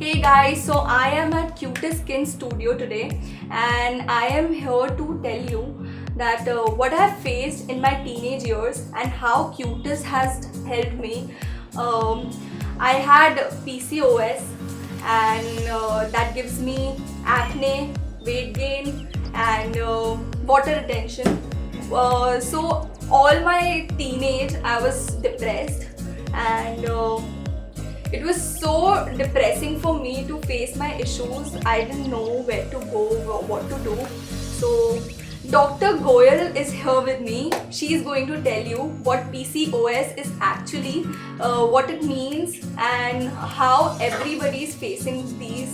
Hey guys, so I am at Cutest Skin Studio today and I am here to tell you that what I have faced in my teenage years and how Cutest has helped me. I had PCOS and that gives me acne, weight gain and water retention. So all my teenage I was depressed and it was so depressing for me to face my issues. I didn't know where to go or what to do. So Dr. Goyal is here with me. She is going to tell you what PCOS is actually, what it means and how everybody is facing these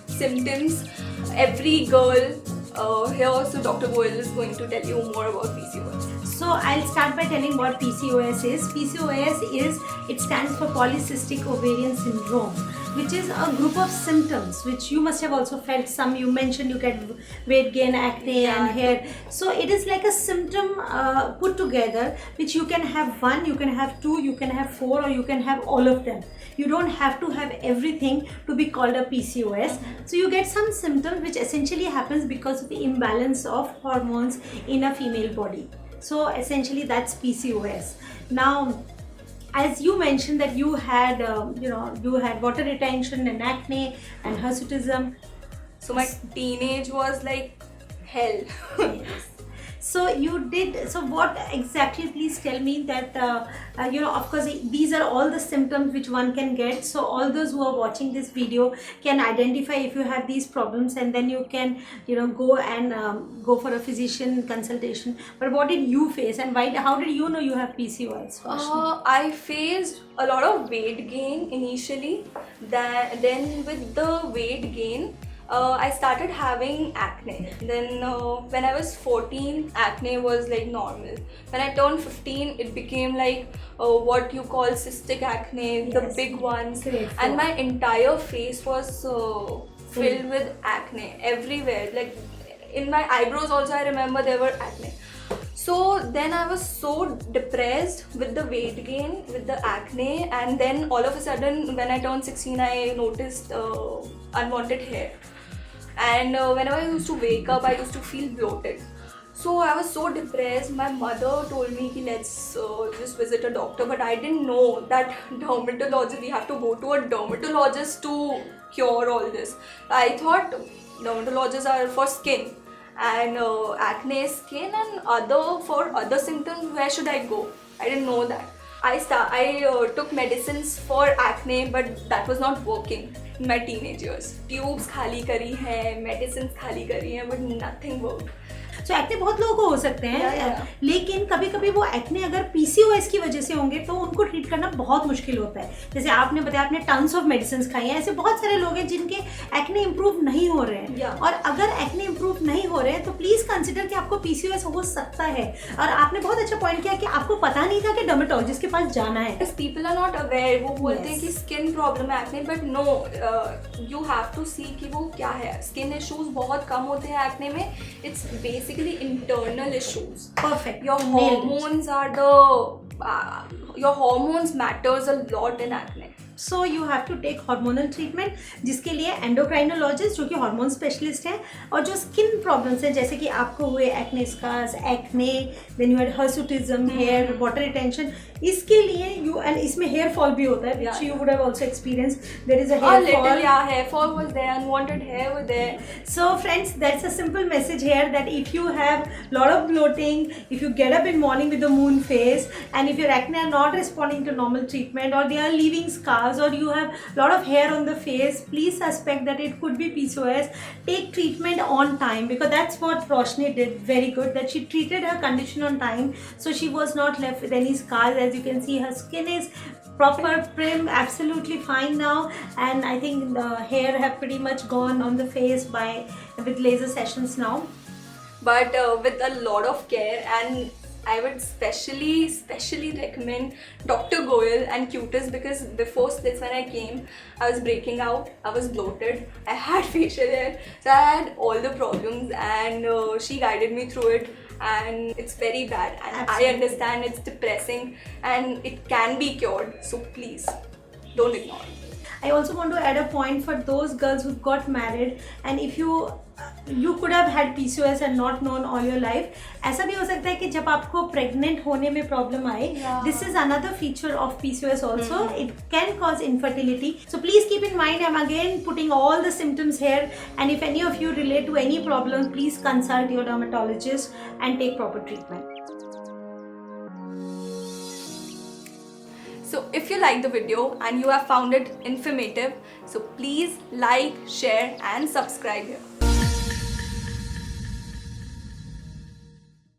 symptoms. Every girl here, so Dr. Goyal is going to tell you more about PCOS. So I'll start by telling what PCOS is. It stands for Polycystic Ovarian Syndrome, which is a group of symptoms which you must have also felt. Some you mentioned you get weight gain, acne and hair. So it is like a symptom put together, which you can have one, you can have two, you can have four, or you can have all of them. You don't have to have everything to be called a PCOS. So you get some symptoms which essentially happens because of the imbalance of hormones in a female body. So essentially that's PCOS. Now, as you mentioned that you had, you had water retention and acne and hirsutism. So my teenage was like hell. Yes. So you did, so what exactly, please tell me that, of course these are all the symptoms which one can get. So all those who are watching this video can identify if you have these problems, and then you can, go and go for a physician consultation. But what did you face, and why, how did you know you have PCOS? I faced a lot of weight gain initially. Then with the weight gain, I started having acne. Then when I was 14, acne was like normal. When I turned 15, it became like what you call cystic acne, the big ones. And my entire face was filled with acne everywhere. Like in my eyebrows also, I remember there were acne. So then I was so depressed with the weight gain, with the acne, and then all of a sudden when I turned 16, I noticed unwanted hair. And whenever I used to wake up, I used to feel bloated. So I was so depressed. My mother told me ki let's just visit a doctor, but I didn't know that dermatologist, we have to go to a dermatologist to cure all this. I thought dermatologists are for skin and acne skin, and for other symptoms where should I go? I didn't know that. I took medicines for acne, but that was not working in my teenage years. Tubes खाली करी हैं, medicines खाली करी हैं, but nothing worked. So acne बहुत लोगों को हो सकते हैं, लेकिन कभी कभी वो एक्ने अगर PCOS की वजह से होंगे तो उनको ट्रीट करना बहुत मुश्किल होता है. जैसे आपने बताया आपने टन्स ऑफ मेडिसिन खाई हैं, ऐसे बहुत सारे लोग हैं जिनके एक्ने इंप्रूव नहीं हो रहे हैं. और अगर एक्ने इंप्रूव नहीं हो रहे हैं तो प्लीज कंसिडर कि आपको PCOS हो सकता है. और आपने बहुत अच्छा पॉइंट किया कि आपको पता नहीं था कि डर्मेटोलॉजिस्ट के पास जाना है. People are not aware. वो बोलते हैं कि स्किन प्रॉब्लम है acne, but no, you have to see कि वो क्या है. स्किन इश्यूज बहुत कम होते हैं एक्ने में. It's basically internal issues. Perfect. Your hormones are your hormones matters a lot in acne. So you have to take hormonal treatment, जिसके लिए एंडोक्राइनोलॉजिस्ट जो कि हार्मोन स्पेशलिस्ट हैं, और जो स्किन प्रॉब्लम्स हैं जैसे कि आपको हुए acne scars, acne, then you had hirsutism, hair water retention, इसके लिए यू, एंड इसमें हेयर फॉल भी होता है, which you would have also experienced. There is a hair fall. Hair fall was there, unwanted hair were there. So friends, that's a simple message here, that if you have lot of bloating, if you get up in morning with the moon face, and if your acne are not responding to normal treatment, or they are leaving scars, or you have lot of hair on the face, please suspect that it could be PCOS. Take treatment on time, because that's what Roshni did very good, that she treated her condition on time, so she was not left with any scars. As you can see, her skin is proper, prim, absolutely fine now, and I think the hair have pretty much gone on the face with laser sessions now. But with a lot of care, and I would specially recommend Dr. Goyal and Cutest, because before splits when I came, I was breaking out, I was bloated, I had facial hair, so I had all the problems, and she guided me through it. And it's very bad, and absolutely. I understand it's depressing and it can be cured, so please don't ignore it. I also want to add a point for those girls who got married, and if you could have had PCOS and not known all your life. ऐसा भी हो सकता है कि जब आपको pregnant होने में problem आए, this is another feature of PCOS also. It can cause infertility. So please keep in mind, I'm again putting all the symptoms here, and if any of you relate to any problem, please consult your dermatologist and take proper treatment. So if you like the video and you have found it informative, so please like, share and subscribe here.